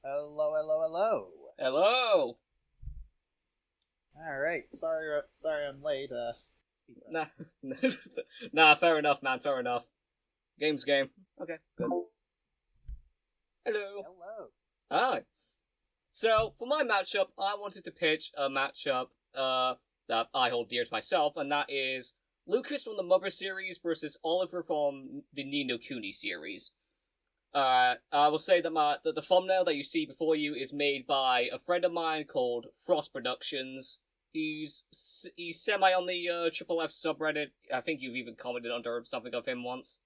Hello, hello, hello. Hello. All right. Sorry, I'm late. Pizza. Nah, nah. Fair enough, man. Fair enough. Game's game. Okay, good. Hello. Hello. Alright. So for my matchup, I wanted to pitch a matchup that I hold dear to myself, and that is Lucas from the Mother series versus Oliver from the Ni no Kuni series. I will say that the thumbnail that you see before you is made by a friend of mine called Frost Productions. He's semi on the Triple F subreddit. I think you've even commented under something of him once.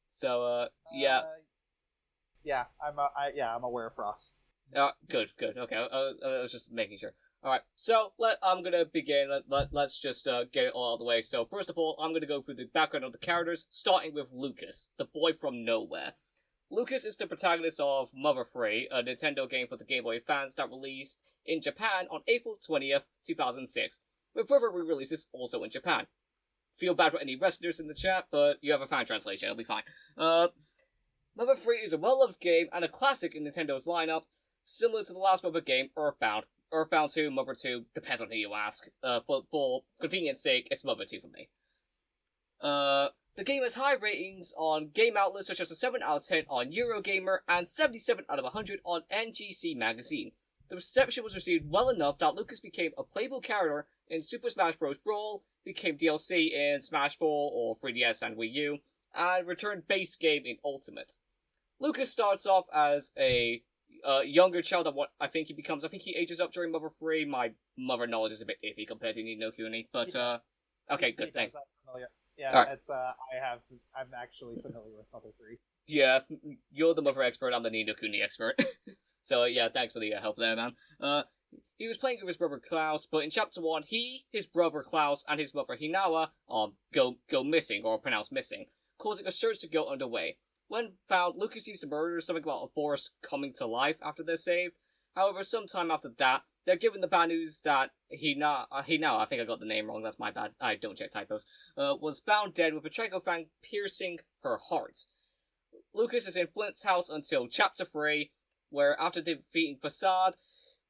So yeah. I'm aware of Frost. Good. Okay, I was just making sure. All right, so I'm gonna begin. Let's just get it all out of the way. So first of all, I'm gonna go through the background of the characters, starting with Lucas, the boy from nowhere. Lucas is the protagonist of Mother 3, a Nintendo game for the Game Boy Advance that released in Japan on April 20th, 2006, with further re-releases also in Japan. Feel bad for any Westerners in the chat, but you have a fan translation, it'll be fine. Mother 3 is a well-loved game and a classic in Nintendo's lineup, similar to the last Mother game, Earthbound. Earthbound 2, Mother 2, depends on who you ask. For convenience sake, it's Mother 2 for me. The game has high ratings on game outlets such as a 7 out of 10 on Eurogamer and 77 out of 100 on NGC Magazine. The reception was received well enough that Lucas became a playable character in Super Smash Bros. Brawl, became DLC in Smash Ball or 3DS and Wii U, and returned base game in Ultimate. Lucas starts off as a younger child than what I think he becomes. I think he ages up during Mother 3. My Mother knowledge is a bit iffy compared to Ni no Kuni, but okay, good, thanks. Yeah, All right. it's I'm actually familiar with Mother 3. Yeah, you're the Mother expert, I'm the Ni no Kuni expert. So yeah, thanks for the help there, man. He was playing with his brother Klaus, but in Chapter 1, he, his brother Klaus, and his mother Hinawa go missing, or pronounced missing, causing a search to go underway. When found, Lucas seems to murder something about a forest coming to life after they're saved. However, sometime after that, they're given the bad news that Hinawa, I think I got the name wrong, that's my bad, I don't check typos, was found dead with a Trico piercing her heart. Lucas is in Flint's house until Chapter 3, where after defeating Facade,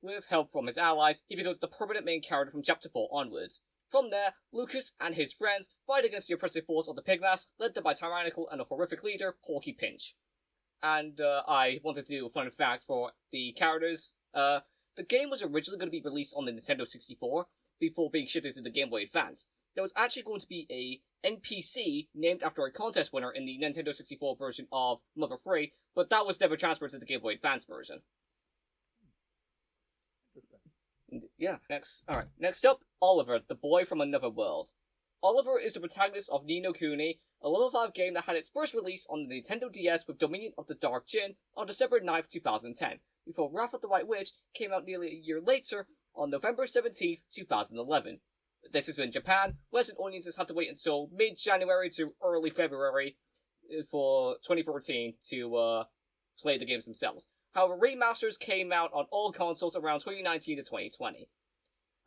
with help from his allies, he becomes the permanent main character from Chapter 4 onwards. From there, Lucas and his friends fight against the oppressive force of the Pigmask, led by tyrannical and a horrific leader, Porky Pinch. And I wanted to do a fun fact for the characters. The game was originally going to be released on the Nintendo 64 before being shipped into the Game Boy Advance. There was actually going to be a NPC named after a contest winner in the Nintendo 64 version of Mother 3, but that was never transferred to the Game Boy Advance version. Yeah, next up, Oliver, the boy from another world. Oliver is the protagonist of Ni no Kuni, a level 5 game that had its first release on the Nintendo DS with Dominion of the Dark Djinn on December 9th, 2010, before Wrath of the White Witch came out nearly a year later on November 17th, 2011. This is in Japan. Western audiences had to wait until mid-January to early February for 2014 to play the games themselves. However, remasters came out on all consoles around 2019 to 2020,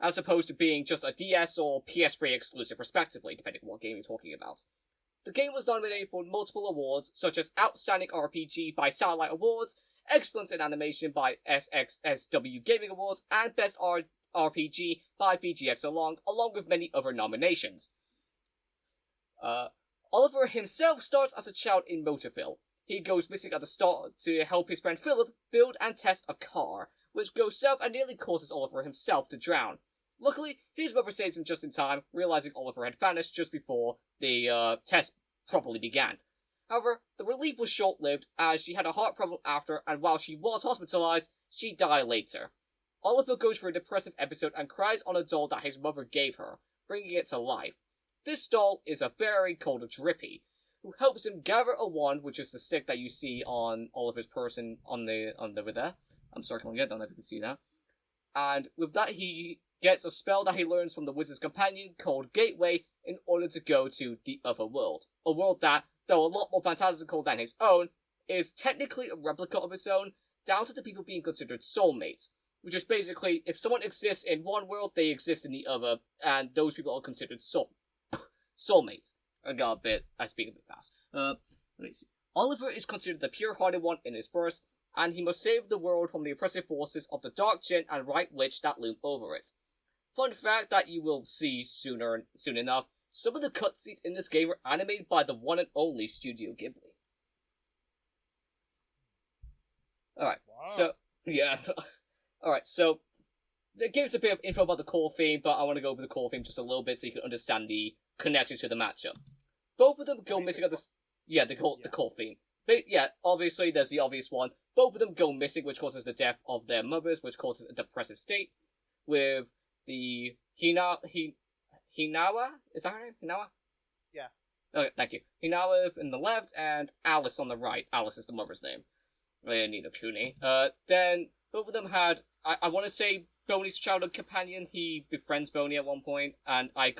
as opposed to being just a DS or PS3 exclusive respectively, depending on what game you're talking about. The game was nominated for multiple awards, such as Outstanding RPG by Satellite Awards, Excellence in Animation by SXSW Gaming Awards, and Best RPG by VGX along with many other nominations. Oliver himself starts as a child in Motorville. He goes missing at the start to help his friend Philip build and test a car, which goes south and nearly causes Oliver himself to drown. Luckily, his mother saves him just in time, realizing Oliver had vanished just before the test properly began. However, the relief was short-lived, as she had a heart problem after, and while she was hospitalized, she died later. Oliver goes through a depressive episode and cries on a doll that his mother gave her, bringing it to life. This doll is a fairy called Drippy, who helps him gather a wand, which is the stick that you see on Oliver's person on over there. I'm circling it, don't know if you can see that. And with that, he gets a spell that he learns from the wizard's companion called Gateway in order to go to the other world. A world that, though a lot more fantastical than his own, is technically a replica of his own, down to the people being considered soulmates. Which is basically, if someone exists in one world, they exist in the other, and those people are considered soulmates. I speak a bit fast. Let me see. Oliver is considered the pure-hearted one in his verse, and he must save the world from the oppressive forces of the Dark Djinn and White Witch that loom over it. Fun fact that you will see soon enough, some of the cutscenes in this game were animated by the one and only Studio Ghibli. Alright, Wow. so, yeah. Alright, so, it gives a bit of info about the core theme, but I want to go over the core theme just a little bit so you can understand the connection to the matchup. Both of them go missing at the... Yeah, the core theme. But yeah, obviously, there's the obvious one. Both of them go missing, which causes the death of their mothers, which causes a depressive state, with the Hinawa? Is that her name? Hinawa? Yeah. Okay, thank you. Hinawa in the left, and Alice on the right. Alice is the mother's name. Ni no Kuni. Then, both of them had, I want to say, Boney's childhood companion. He befriends Boney at one point, and I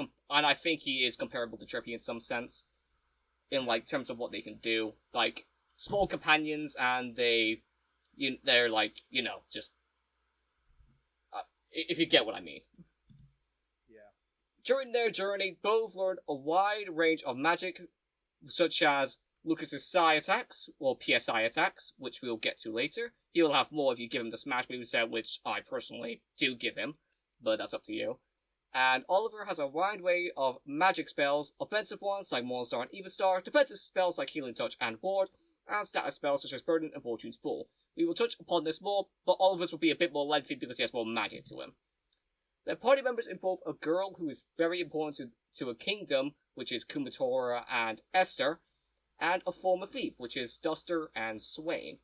think he is comparable to Trippy in some sense, in like terms of what they can do. Like small companions, and they're like just if you get what I mean. Yeah. During their journey, both learned a wide range of magic, such as Lucas's Psi attacks, or PSI attacks, which we'll get to later. He'll have more if you give him the Smash moveset, which I personally do give him, but that's up to you. And Oliver has a wide array of magic spells, offensive ones like Morningstar and Evastar, defensive spells like Healing Touch and Ward, and status spells such as Burden and Fortune's Full. We will touch upon this more, but Oliver's will be a bit more lengthy because he has more magic to him. Their party members involve a girl who is very important to a kingdom, which is Kumatora and Esther, and a former thief, which is Duster and Swain.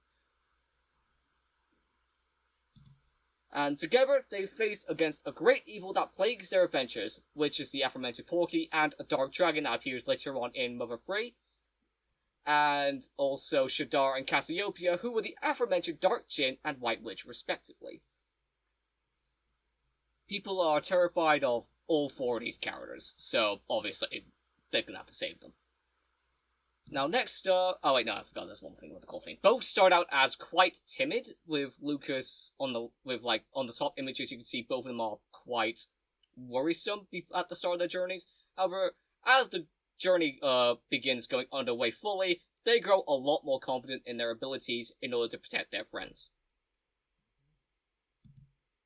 And together, they face against a great evil that plagues their adventures, which is the aforementioned Porky and a dark dragon that appears later on in Mother 3, and also Shadar and Cassiopeia, who were the aforementioned Dark Djinn and White Witch, respectively. People are terrified of all four of these characters, so obviously they're gonna have to save them. Now next, oh wait, no, I forgot there's one thing about the core thing. Both start out as quite timid, with Lucas on the top images. You can see both of them are quite worrisome at the start of their journeys. However, as the journey begins going underway fully, they grow a lot more confident in their abilities in order to protect their friends.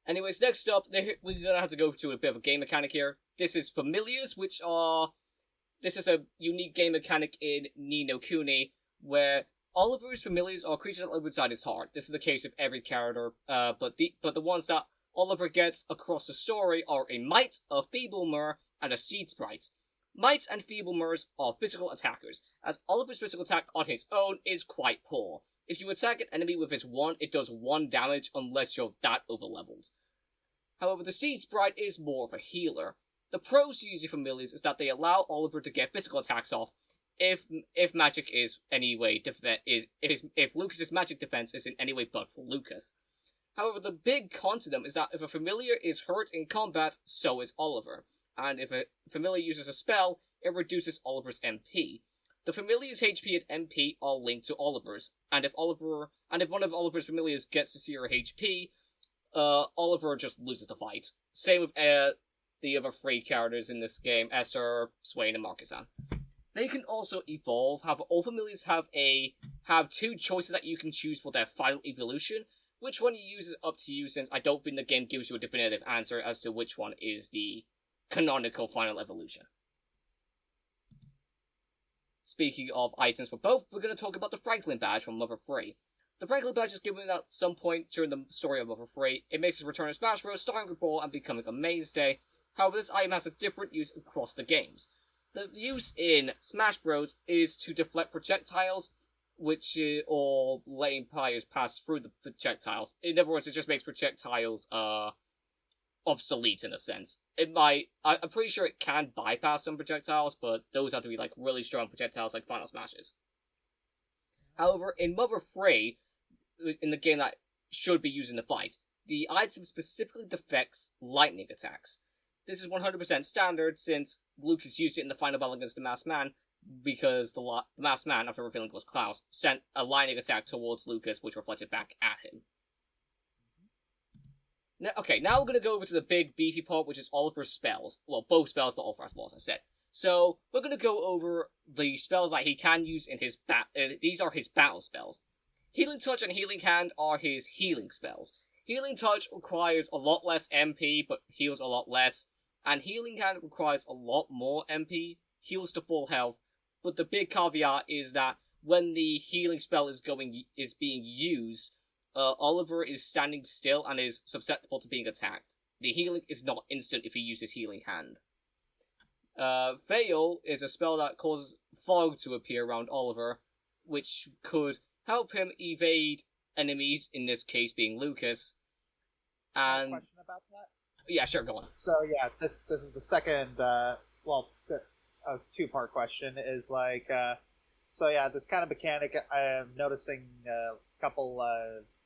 Anyways, next up, we're gonna have to go to a bit of a game mechanic here. This is familiars, this is a unique game mechanic in Ni no Kuni, where Oliver's familiars are creatures that live inside his heart. This is the case with every character, but the ones that Oliver gets across the story are a Mite, a Feeble Mer, and a Seed Sprite. Mites and Feeble Mers are physical attackers, as Oliver's physical attack on his own is quite poor. If you attack an enemy with his 1, it does 1 damage unless you're that overleveled. However, the Seed Sprite is more of a healer. The pros to using familiars is that they allow Oliver to get physical attacks off if magic is anyway if Lucas's magic defense is in any way bugged for Lucas. However, the big con to them is that if a familiar is hurt in combat, so is Oliver, and if a familiar uses a spell, it reduces Oliver's MP. The familiar's HP and MP are linked to Oliver's, and if one of Oliver's familiars gets to 0 HP, Oliver just loses the fight. Same with the other 3 characters in this game, Esther, Swain, and Marcus-san. They can also evolve. However, all familiars have 2 choices that you can choose for their final evolution. Which one you use is up to you, since I don't think the game gives you a definitive answer as to which one is the canonical final evolution. Speaking of items for both, we're going to talk about the Franklin badge from Mother 3. The Franklin badge is given at some point during the story of Mother 3. It makes its return in Smash Bros, starring with Brawl and becoming a mainstay. However, this item has a different use across the games. The use in Smash Bros is to deflect projectiles, or letting players pass through the projectiles. In other words, it just makes projectiles obsolete in a sense. I'm pretty sure it can bypass some projectiles, but those have to be like really strong projectiles like Final Smashes. However, in Mother 3, in the game that should be used in the fight, the item specifically deflects lightning attacks. This is 100% standard, since Lucas used it in the final battle against the Masked Man, because the Masked Man, after revealing it was Klaus, sent a lightning attack towards Lucas, which reflected back at him. Now we're going to go over to the big beefy part, which is Oliver's spells. Well, both spells, but all 4 spells, I said. So, we're going to go over the spells that he can use in his these are his battle spells. Healing Touch and Healing Hand are his healing spells. Healing Touch requires a lot less MP, but heals a lot less. And Healing Hand requires a lot more MP, heals to full health. But the big caveat is that when the healing spell is being used, Oliver is standing still and is susceptible to being attacked. The healing is not instant if he uses Healing Hand. Veil is a spell that causes fog to appear around Oliver, which could help him evade enemies, in this case being Lucas. And question about that? Yeah, sure, go on. So yeah, this is the second, two-part question is like, so yeah, this kind of mechanic I'm noticing a couple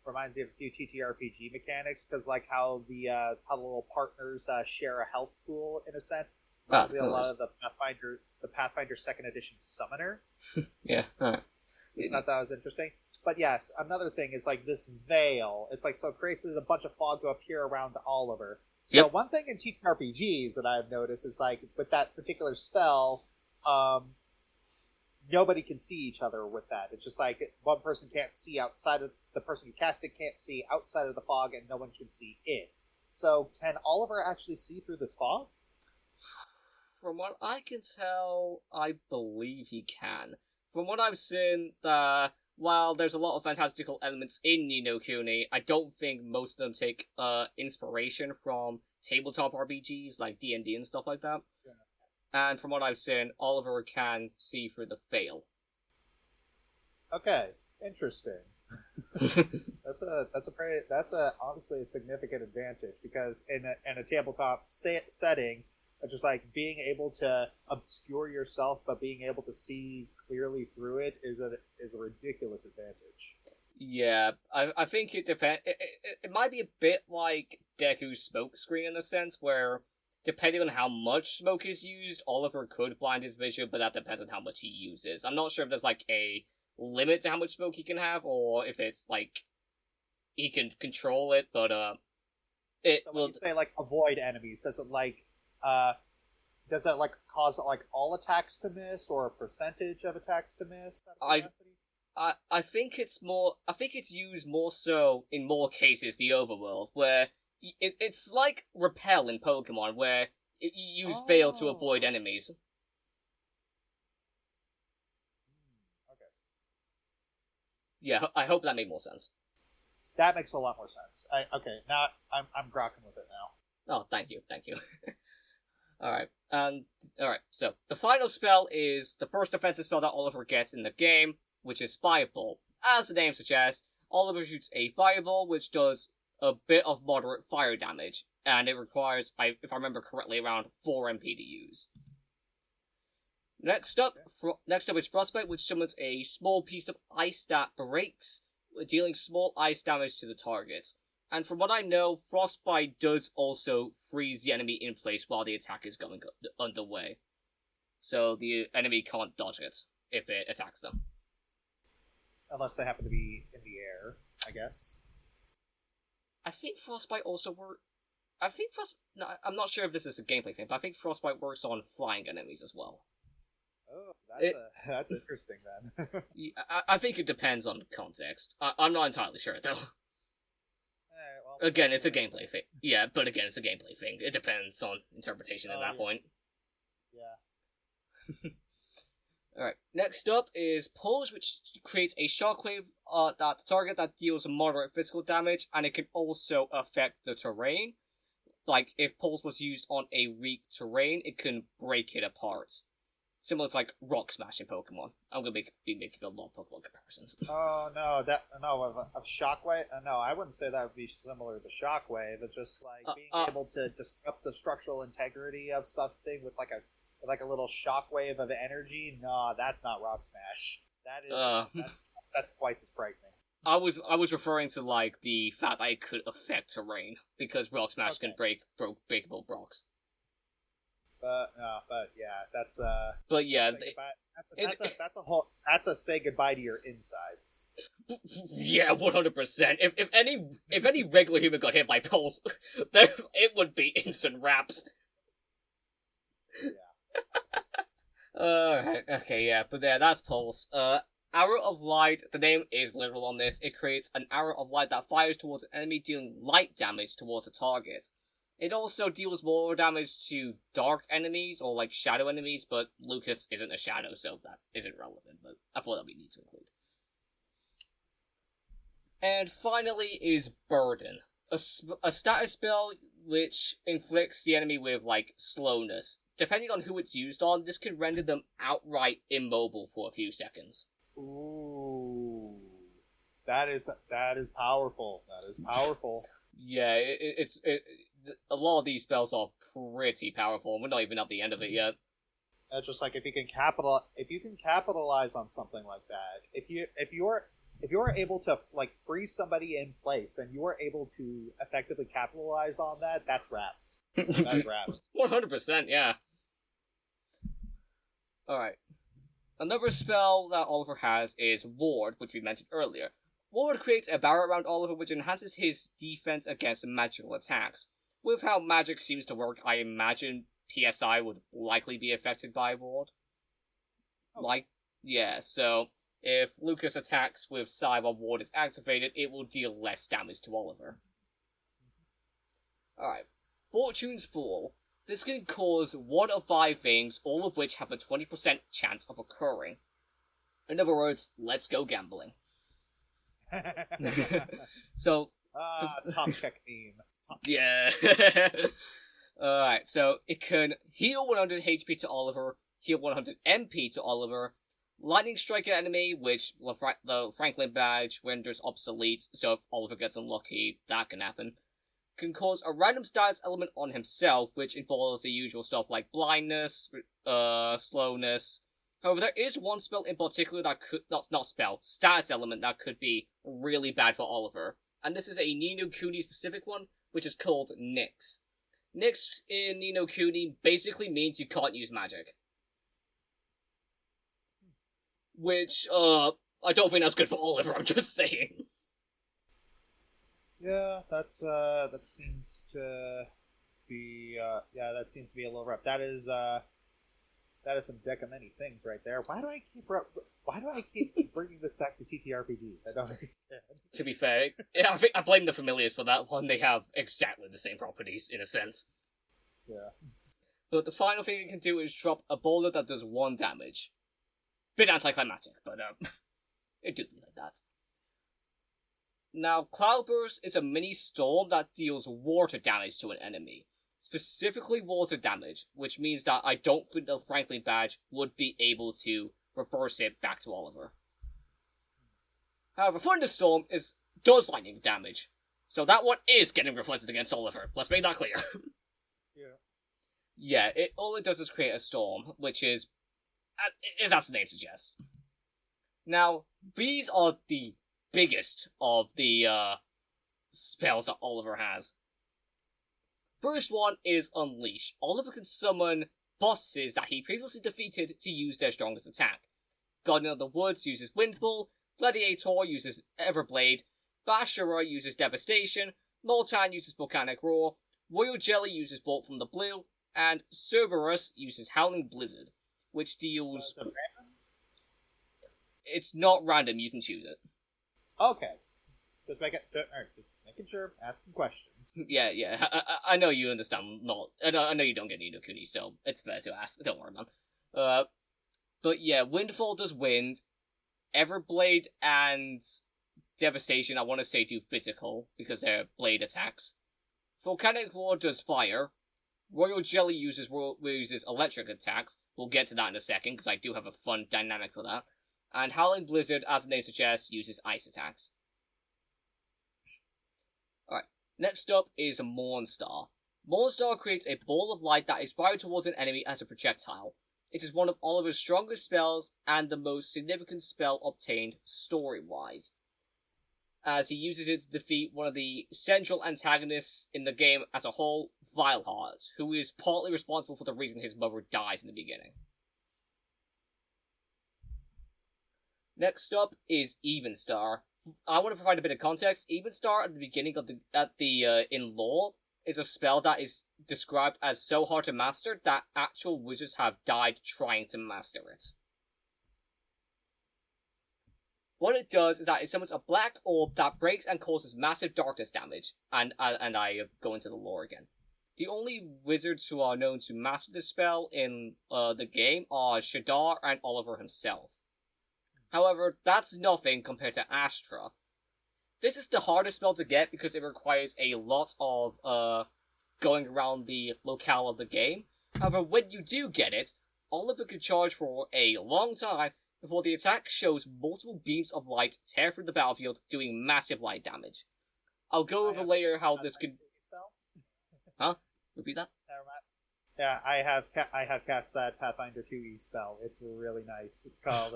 reminds me of a few TTRPG mechanics, because like how the little partners share a health pool in a sense. Reminds me a lot of the Pathfinder Second Edition Summoner. Yeah, alright. Just thought that was interesting. But yes, another thing is like this veil. It's like, so it creates a bunch of fog to appear around Oliver. So one thing in TTRPGs that I've noticed is like with that particular spell, nobody can see each other with that. It's just like one person can't see outside of the person who cast it can't see outside of the fog, and no one can see it. So can Oliver actually see through this fog? From what I can tell, I believe he can. From what I've seen, while there's a lot of fantastical elements in Ni no Kuni, I don't think most of them take inspiration from tabletop RPGs like D&D and stuff like that. Yeah. And from what I've seen, Oliver can see through the veil. Okay, interesting. that's honestly a significant advantage, because in a tabletop setting, just like being able to obscure yourself but being able to see clearly through it is a ridiculous advantage. Yeah, I think it depends. It might be a bit like Deku's smoke screen in a sense, where depending on how much smoke is used, Oliver could blind his vision, but that depends on how much he uses. I'm not sure if there's like a limit to how much smoke he can have, or if it's like he can control it, but So when you say like avoid enemies, does it cause like all attacks to miss, or a percentage of attacks to miss? I think it's used more so in more cases the overworld, where it's like repel in Pokemon, where you use veil to avoid enemies. Okay. Yeah, I hope that made more sense. That makes a lot more sense. Okay, now I'm grokking with it now. Oh, thank you. Alright, so the final spell is the first defensive spell that Oliver gets in the game, which is Fireball. As the name suggests, Oliver shoots a fireball, which does a bit of moderate fire damage, and it requires, if I remember correctly, around 4 MP to use. Next up is Frostbite, which summons a small piece of ice that breaks, dealing small ice damage to the target. And from what I know, Frostbite does also freeze the enemy in place while the attack is going underway. So the enemy can't dodge it if it attacks them. Unless they happen to be in the air, I guess. I think Frostbite also works... I'm not sure if this is a gameplay thing, but I think Frostbite works on flying enemies as well. Oh, that's interesting then. I think it depends on context. I'm not entirely sure, though. Again, it's a gameplay thing. Yeah, but again, it's a gameplay thing. It depends on interpretation at that point. Yeah. Alright, next up is Pulse, which creates a shockwave that the target that deals moderate physical damage, and it can also affect the terrain. Like, if Pulse was used on a weak terrain, it can break it apart. Similar to, like, Rock Smash in Pokemon. I'm going to be making a lot of Pokemon comparisons. Oh, no, of Shockwave? No, I wouldn't say that would be similar to Shockwave. It's just, like, being able to disrupt the structural integrity of something with, like, a little shockwave of energy. No, that's not Rock Smash. That's twice as frightening. I was referring to, like, the fact that it could affect terrain, because Rock Smash can break breakable rocks. But yeah, that's But yeah, that's a say goodbye to your insides. Yeah, 100%. If any regular human got hit by Pulse, it would be instant wraps. Yeah. Alright, okay, yeah, but yeah, that's Pulse. Arrow of Light, the name is literal on this. It creates an arrow of light that fires towards an enemy, dealing light damage towards the target. It also deals more damage to dark enemies or like shadow enemies, but Lucas isn't a shadow, so that isn't relevant, but I thought that we need to include. And finally is Burden, a status spell which inflicts the enemy with, like, slowness. Depending on who it's used on, this can render them outright immobile for a few seconds. Ooh. That is powerful. That is powerful. Yeah, a lot of these spells are pretty powerful, and we're not even at the end of it yet. It's just like if you can capitalize on something like that, if you are able to like freeze somebody in place and you are able to effectively capitalize on that, that's raps. That's raps. 100%, yeah. Alright. Another spell that Oliver has is Ward, which we mentioned earlier. Ward creates a barrier around Oliver which enhances his defense against magical attacks. With how magic seems to work, I imagine PSI would likely be affected by Ward. Oh. So if Lucas attacks with Psy while Ward is activated, it will deal less damage to Oliver. Alright. Fortune's Ball. This can cause 1 of 5 things, all of which have a 20% chance of occurring. In other words, let's go gambling. So... top check meme. Yeah. Alright, so it can heal 100 HP to Oliver, heal 100 MP to Oliver, lightning strike an enemy, which the Franklin badge renders obsolete, so if Oliver gets unlucky, that can happen. Can cause a random status element on himself, which involves the usual stuff like blindness, slowness. However, there is one spell in particular that could, status element that could be really bad for Oliver. And this is a Ni no Kuni specific one, which is called Nyx. Nyx in Ni no Kuni basically means you can't use magic. Which, I don't think that's good for Oliver, I'm just saying. Yeah, that seems to be, that seems to be a little rough. That is some deck of many things right there. Why do I keep bringing this back to TTRPGs? I don't understand. To be fair, I think I blame the familiars for that one. They have exactly the same properties, in a sense. Yeah. But the final thing it can do is drop a boulder that does 1 damage. Bit anticlimactic, but it do be like that. Now, Cloudburst is a mini storm that deals water damage to an enemy. Specifically water damage, which means that I don't think the Franklin badge would be able to reverse it back to Oliver. However, Thunderstorm does lightning damage, so that one is getting reflected against Oliver. Let's make that clear. Yeah, all it does is create a storm, which is as the name suggests. Now, these are the biggest of the spells that Oliver has. First one is Unleash. Oliver can summon bosses that he previously defeated to use their strongest attack. Guardian of the Woods uses Windfall, Gladiator uses Everblade, Bashara uses Devastation, Moltan uses Volcanic Roar, Royal Jelly uses Bolt from the Blue, and Cerberus uses Howling Blizzard, which deals... It's not random, you can choose it. Okay. Just making sure, asking questions. Yeah. I know you understand. I know you don't get Ni no Kuni, so it's fair to ask. Don't worry, man. But yeah, Windfall does wind. Everblade and Devastation, I want to say, do physical because they're blade attacks. Volcanic Roar does fire. Royal Jelly uses electric attacks. We'll get to that in a second because I do have a fun dynamic for that. And Howling Blizzard, as the name suggests, uses ice attacks. Alright, next up is Mornstar. Mornstar creates a ball of light that is fired towards an enemy as a projectile. It is one of Oliver's strongest spells and the most significant spell obtained story-wise, as he uses it to defeat one of the central antagonists in the game as a whole, Vileheart, who is partly responsible for the reason his mother dies in the beginning. Next up is Evenstar. I want to provide a bit of context. Evenstar at the beginning of in lore is a spell that is described as so hard to master that actual wizards have died trying to master it. What it does is that it summons a black orb that breaks and causes massive darkness damage. And I go into the lore again. The only wizards who are known to master this spell in the game are Shadar and Oliver himself. However, that's nothing compared to Astra. This is the hardest spell to get because it requires a lot of going around the locale of the game. However, when you do get it, Oliver can charge for a long time before the attack shows multiple beams of light tear through the battlefield, doing massive light damage. I'll go over later how this can... Huh? Repeat that? Yeah, I have cast that Pathfinder 2e spell. It's really nice. It's called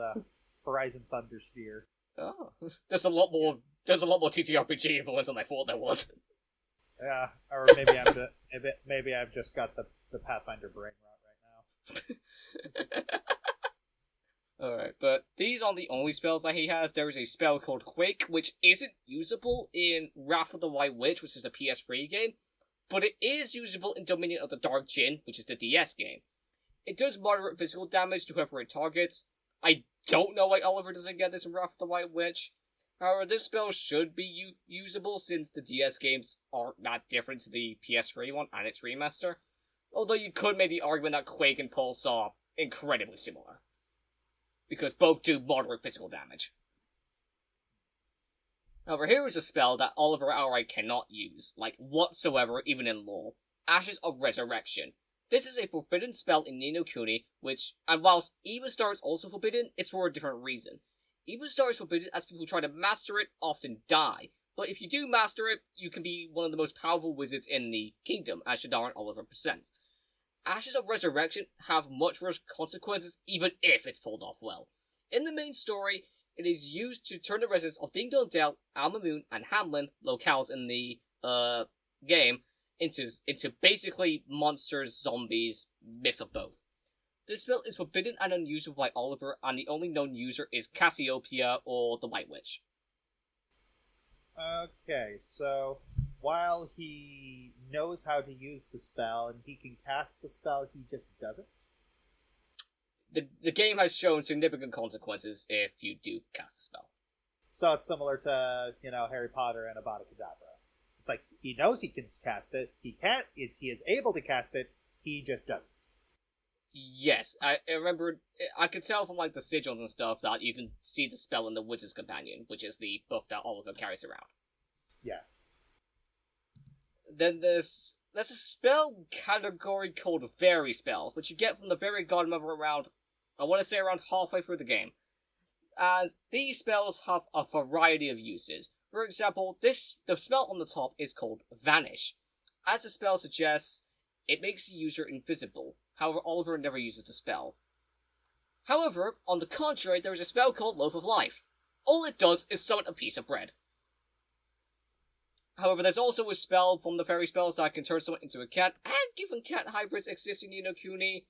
Horizon Thundersphere. Oh, there's a lot more TTRPG influence than I thought there was. Yeah, or maybe I've just got the Pathfinder brain rot right now. Alright, but these aren't the only spells that he has. There is a spell called Quake, which isn't usable in Wrath of the White Witch, which is the PS3 game, but it is usable in Dominion of the Dark Djinn, which is the DS game. It does moderate physical damage to whoever it targets. I don't know why Oliver doesn't get this in Wrath of the White Witch. However, this spell should be usable since the DS games aren't that different to the PS3 one and its remaster. Although you could make the argument that Quake and Pulse are incredibly similar, because both do moderate physical damage. However, here is a spell that Oliver outright cannot use, like whatsoever, even in lore. Ashes of Resurrection. This is a forbidden spell in Ni no Kuni, and whilst Eva Star is also forbidden, it's for a different reason. Eva Star is forbidden as people who try to master it often die, but if you do master it, you can be one of the most powerful wizards in the kingdom, as Shadar and Oliver present. Ashes of Resurrection have much worse consequences, even if it's pulled off well. In the main story, it is used to turn the residents of Ding Dong Dell, Alma Moon, and Hamlin, locales in the game, into basically monsters, zombies, mix of both. This spell is forbidden and unusable by Oliver, and the only known user is Cassiopeia or the White Witch. Okay, so while he knows how to use the spell and he can cast the spell, he just doesn't? The game has shown significant consequences if you do cast a spell. So it's similar to, Harry Potter and Avada Kedavra. It's like, he knows he can cast it, he is able to cast it, he just doesn't. Yes, I remember, I could tell from the sigils and stuff that you can see the spell in the Wizard's Companion, which is the book that Oliver carries around. Yeah. Then there's a spell category called Fairy Spells, which you get from the Fairy Godmother around halfway through the game. And these spells have a variety of uses. For example, the spell on the top is called Vanish. As the spell suggests, it makes the user invisible. However, Oliver never uses the spell. However, on the contrary, there is a spell called Loaf of Life. All it does is summon a piece of bread. However, there's also a spell from the fairy spells that can turn someone into a cat, and given cat hybrids exist in Ni no Kuni,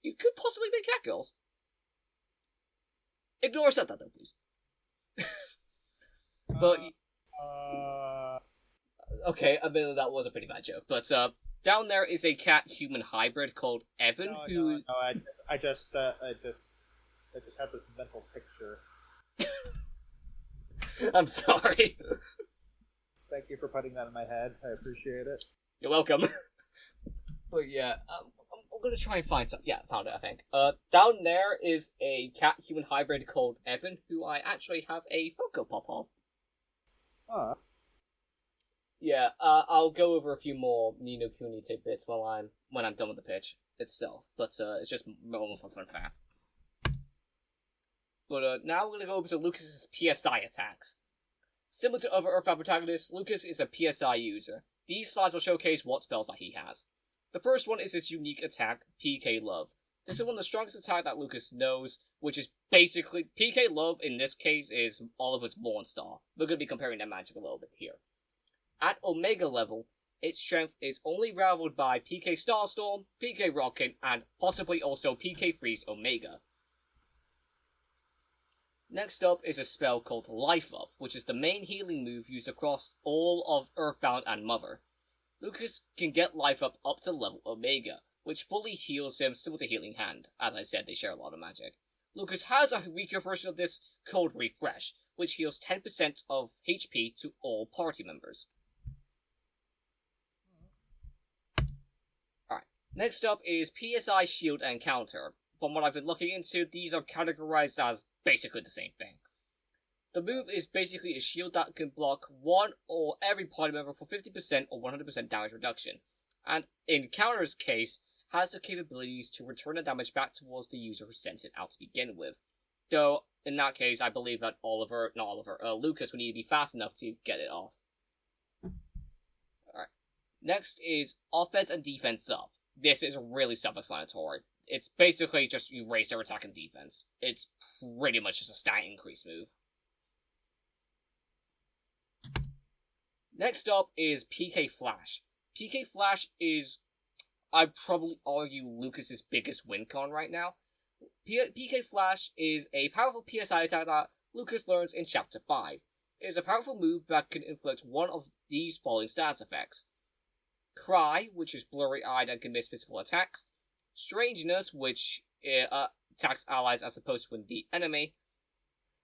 you could possibly make cat girls. Ignore said that though, please. But okay, admittedly that was a pretty bad joke. But down there is a cat-human hybrid called Evan, I just had this mental picture. I'm sorry. Thank you for putting that in my head. I appreciate it. You're welcome. But yeah, I'm gonna try and find some. Yeah, found it, I think. Down there is a cat-human hybrid called Evan, who I actually have a Funko Pop of. Ah. Yeah, I'll go over a few more Ni no Kuni tidbits when I'm done with the pitch itself. But it's just more for fun fact. But now we're gonna go over to Lucas's PSI attacks. Similar to other Earthbound protagonists, Lucas is a PSI user. These slides will showcase what spells that he has. The first one is his unique attack, PK Love. This is one of the strongest attacks that Lucas knows, which is basically... PK Love, in this case, is Oliver's Mornstar. We're going to be comparing their magic a little bit here. At Omega level, its strength is only rivaled by PK Starstorm, PK Rocket, and possibly also PK Freeze Omega. Next up is a spell called Life Up, which is the main healing move used across all of Earthbound and Mother. Lucas can get Life Up to level Omega, which fully heals him, similar to Healing Hand. As I said, they share a lot of magic. Lucas has a weaker version of this called Refresh, which heals 10% of HP to all party members. Alright, next up is PSI Shield and Counter. From what I've been looking into, these are categorized as basically the same thing. The move is basically a shield that can block one or every party member for 50% or 100% damage reduction, and in Counter's case, has the capabilities to return the damage back towards the user who sent it out to begin with. Though, in that case, I believe that Lucas would need to be fast enough to get it off. Alright. Next is Offense and Defense Up. This is really self-explanatory. It's basically just you raise their attack and defense. It's pretty much just a stat increase move. Next up is PK Flash. PK Flash is, I'd probably argue, Lucas's biggest win con right now. PK Flash is a powerful PSI attack that Lucas learns in Chapter 5. It is a powerful move that can inflict one of these following stats effects. Cry, which is blurry-eyed and can miss physical attacks. Strangeness, which attacks allies as opposed to the enemy.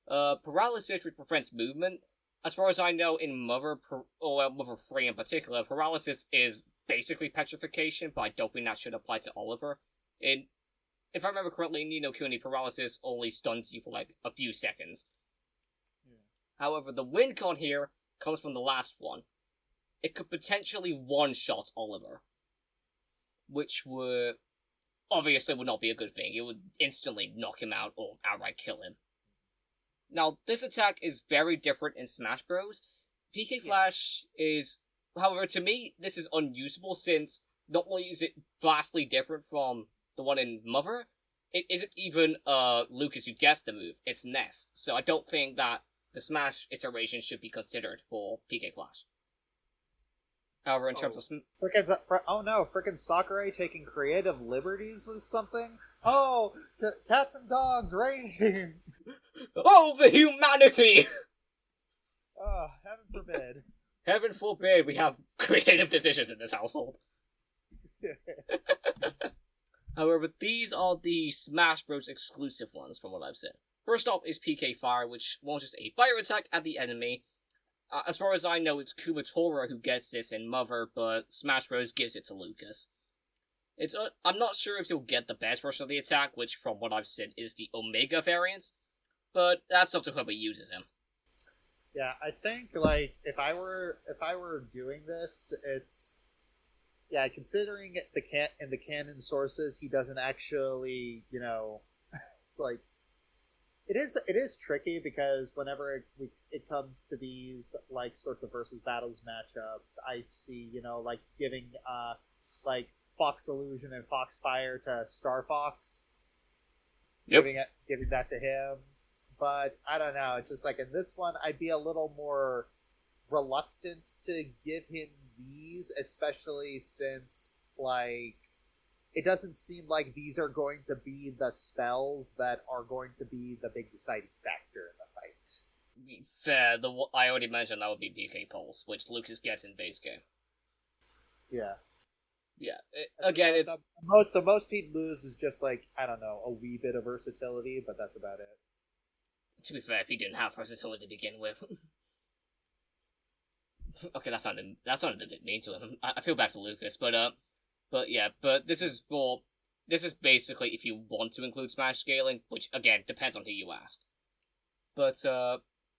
Paralysis, which prevents movement. As far as I know, in Mother 3 in particular, paralysis is basically petrification, but I don't think that should apply to Oliver. If I remember correctly, in Ni no Kuni, paralysis only stuns you for like a few seconds. However, the win con here comes from the last one. It could potentially one-shot Oliver, which obviously would not be a good thing. It would instantly knock him out or outright kill him. Now, this attack is very different in Smash Bros. PK Flash is, however, to me, this is unusable since not only is it vastly different from the one in Mother, it isn't even Lucas who gets the move, it's Ness. So I don't think that the Smash iteration should be considered for PK Flash. However, in terms of... frickin' Sakurai taking creative liberties with something? Oh, cats and dogs raining! Oh, the humanity! Oh, heaven forbid. Heaven forbid we have creative decisions in this household. However, these are the Smash Bros. Exclusive ones, from what I've said. First up is PK Fire, which launches a fire attack at the enemy. As far as I know, it's Kumatora who gets this in Mother, but Smash Bros. Gives it to Lucas. I'm not sure if you'll get the best version of the attack, which, from what I've said, is the Omega variant, but that's up to whoever uses him. Yeah, I think, like, if I were doing this, it's... Yeah, considering in the canon sources, he doesn't actually, it's like... It is tricky because whenever it comes to these, like, sorts of versus battles matchups, I see, like, giving, like, Fox Illusion and Foxfire to Star Fox. Yep. Giving that to him. But, I don't know, it's just like, in this one, I'd be a little more reluctant to give him these, especially since, like, it doesn't seem like these are going to be the spells that are going to be the big deciding factor in the fight. Fair, I already mentioned that would be PK Pulse, which Lucas gets in base game. Yeah. Yeah, again, it's... The most he'd lose is just, like, I don't know, a wee bit of versatility, but that's about it. To be fair, he didn't have versatility to begin with. Okay, that sounded a bit mean to him. I feel bad for Lucas, but this is basically if you want to include Smash scaling, which again depends on who you ask. But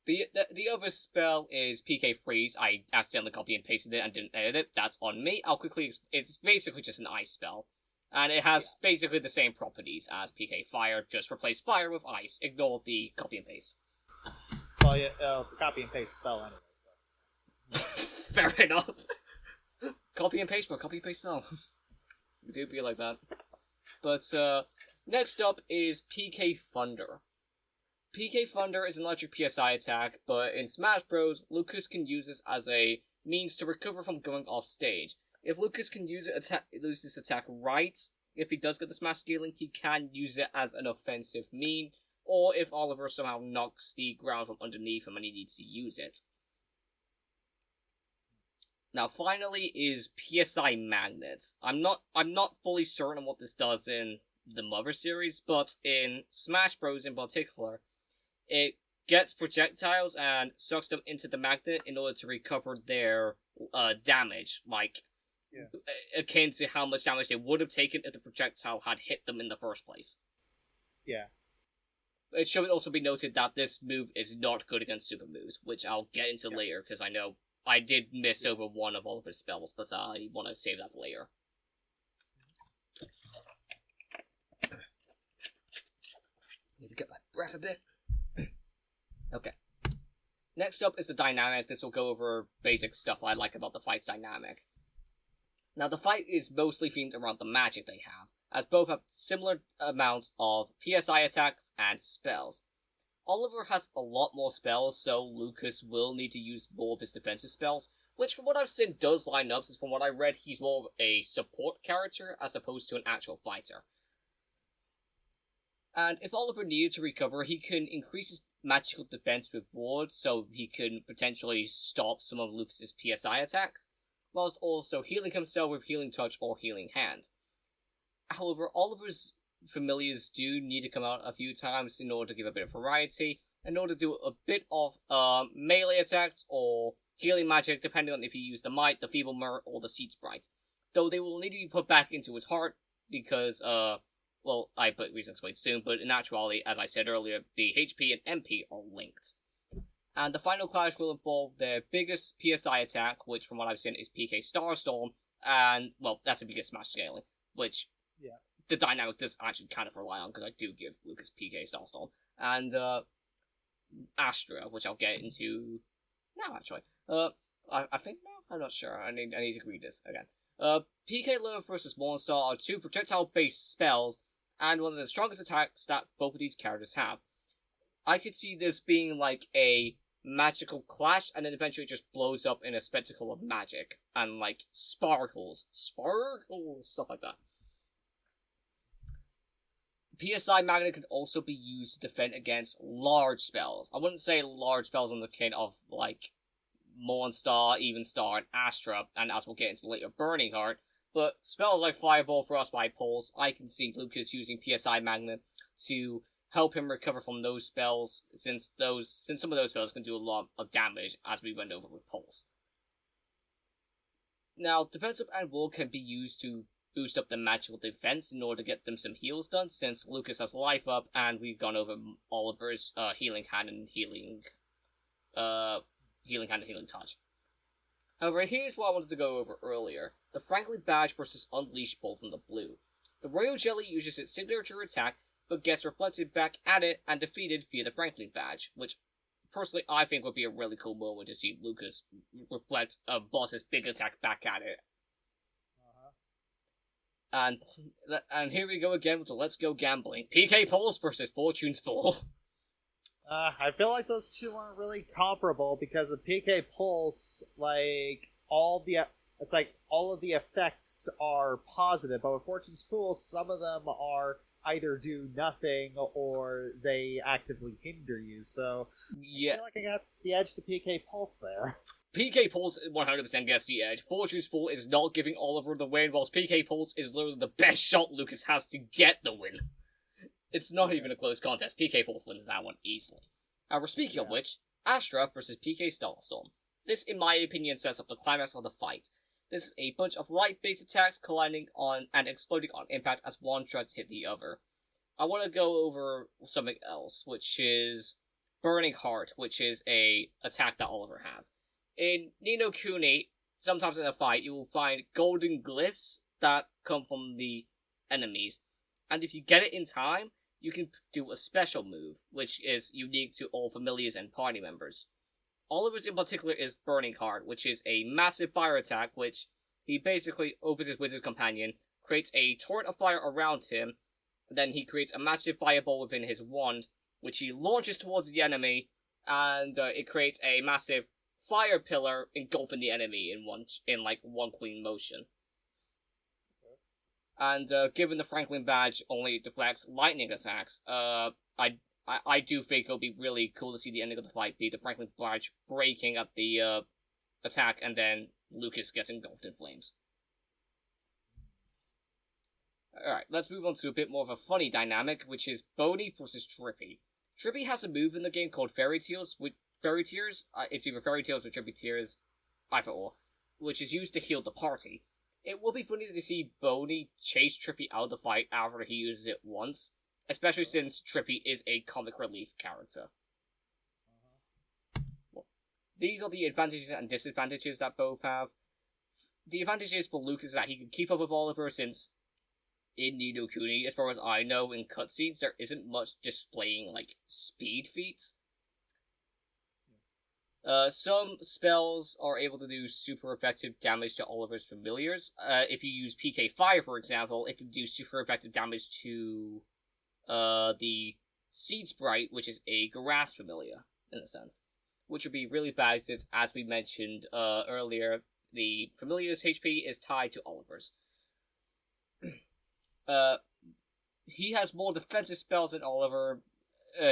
the other spell is PK Freeze. I accidentally copy and pasted it and didn't edit it. That's on me. I'll quickly. It's basically just an ice spell, and it has basically the same properties as PK Fire. Just replace fire with ice. Ignore the copy and paste. Well, yeah, it's a copy and paste spell anyway. So. Fair enough. Copy and paste, but copy and paste spell. We do be like that. But next up is PK Thunder. PK Thunder is an electric PSI attack, but in Smash Bros, Lucas can use this as a means to recover from going off stage. If Lucas can use this attack right, if he does get the Smash scaling, he can use it as an offensive mean, or if Oliver somehow knocks the ground from underneath him and he needs to use it. Now, finally, is PSI Magnets. I'm not fully certain what this does in the Mother series, but in Smash Bros. In particular, it gets projectiles and sucks them into the magnet in order to recover their damage, like akin to how much damage they would have taken if the projectile had hit them in the first place. Yeah. It should also be noted that this move is not good against super moves, which I'll get into later, because I know I did miss over one of Oliver's spells, but I want to save that for later. Need to get my breath a bit. Okay. Next up is the dynamic. This will go over basic stuff I like about the fight's dynamic. Now, the fight is mostly themed around the magic they have, as both have similar amounts of PSI attacks and spells. Oliver has a lot more spells, so Lucas will need to use more of his defensive spells, which from what I've seen does line up, since from what I read, he's more of a support character as opposed to an actual fighter. And if Oliver needed to recover, he can increase his magical defense with wards, so he can potentially stop some of Lucas's PSI attacks, whilst also healing himself with Healing Touch or Healing Hand. However, Oliver's familiars do need to come out a few times in order to give a bit of variety, in order to do a bit of melee attacks or healing magic, depending on if you use the Might, the Feeble Mirror, or the Seed Sprite. Though they will need to be put back into his heart, because, well, I put reasons explained soon, but in actuality, as I said earlier, the HP and MP are linked. And the final clash will involve their biggest PSI attack, which from what I've seen is PK Starstorm, and, well, that's the biggest Smash scaling, which the dynamic does actually kind of rely on, because I do give Lucas PK Starstorm, and Astra, which I'll get into now, actually. I think now? I'm not sure. I need to read this again. PK Love versus Morningstar are two projectile-based spells, and one of the strongest attacks that both of these characters have. I could see this being like a magical clash, and then eventually it just blows up in a spectacle of magic, and like sparkles, stuff like that. PSI Magnet can also be used to defend against large spells. I wouldn't say large spells on the kind of like Morningstar, Evenstar, and Astra, and as we'll get into later, Burning Heart. But spells like Fireball, Frostbite, Pulse, I can see Lucas using PSI Magnet to help him recover from those spells, since some of those spells can do a lot of damage, as we went over with Pulse. Now, Defensive and Will can be used to boost up the magical defense in order to get them some heals done, since Lucas has life up, and we've gone over Oliver's Healing Hand and Healing Touch. However, here's what I wanted to go over earlier. The Franklin Badge versus Unleash Bolt from the blue. The Royal Jelly uses its signature attack, but gets reflected back at it and defeated via the Franklin Badge, which personally I think would be a really cool moment to see Lucas reflect a boss's big attack back at it. And here we go again with the Let's Go Gambling. PK Pulse versus Fortune's Fall. I feel like those two aren't really comparable, because the PK Pulse, all of the effects are positive, but with Fortune's Fool, some of them are either do nothing or they actively hinder you. So yeah, I feel like I got the edge to PK Pulse there. PK Pulse 100% gets the edge. Fortune's Fool is not giving Oliver the win, whilst PK Pulse is literally the best shot Lucas has to get the win. It's not even a close contest. PK Pulse wins that one easily. However, speaking of which, Astra versus PK Starstorm. This, in my opinion, sets up the climax of the fight. This is a bunch of light-based attacks colliding on and exploding on impact as one tries to hit the other. I want to go over something else, which is Burning Heart, which is a attack that Oliver has. In Ni no Kuni, sometimes in a fight, you will find golden glyphs that come from the enemies. And if you get it in time, you can do a special move, which is unique to all familiars and party members. Oliver's in particular is Burning Heart, which is a massive fire attack, which he basically opens his wizard's companion, creates a torrent of fire around him, then he creates a massive fireball within his wand, which he launches towards the enemy, and it creates a massive fire pillar engulfing the enemy in one clean motion. And given the Franklin Badge only deflects lightning attacks, I do think it'll be really cool to see the ending of the fight be the Franklin Badge breaking up the attack, and then Lucas gets engulfed in flames. Alright, let's move on to a bit more of a funny dynamic, which is Boney versus Trippy. Trippy has a move in the game called Fairy Tears, it's either Fairy Tears or Trippy Tears, either or, which is used to heal the party. It will be funny to see Boney chase Trippy out of the fight after he uses it once, especially since Trippy is a comic relief character. Well, these are the advantages and disadvantages that both have. The advantages for Lucas is that he can keep up with Oliver, since in Ni no Kuni, as far as I know, in cutscenes, there isn't much displaying, like, speed feats. Some spells are able to do super effective damage to Oliver's familiars. If you use PK Fire, for example, it can do super effective damage to the Seed Sprite, which is a grass familiar, in a sense. Which would be really bad since, as we mentioned earlier, the familiar's HP is tied to Oliver's. He has more defensive spells than Oliver.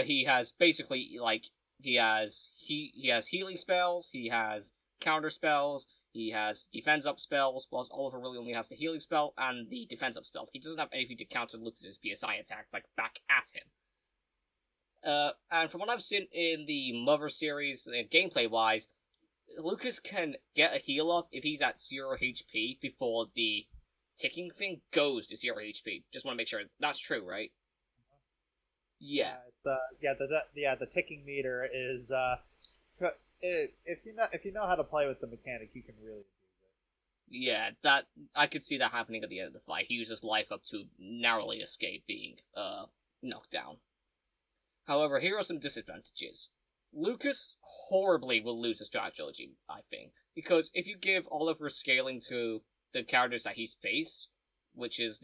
He has basically, like, he has healing spells, he has counter spells, he has defense up spells, whilst Oliver really only has the healing spell and the defense up spell. He doesn't have anything to counter Lucas's PSI attacks, like, back at him. And from what I've seen in the Mother series, gameplay-wise, Lucas can get a heal off if he's at 0 HP before the ticking thing goes to 0 HP. Just want to make sure that's true, right? Yeah. It's the ticking meter is if you know how to play with the mechanic, you can really abuse it. Yeah, that I could see that happening at the end of the fight. He uses life up to narrowly escape being knocked down. However, here are some disadvantages. Lucas horribly will lose his strategy, I think, because if you give Oliver scaling to the characters that he's faced, which is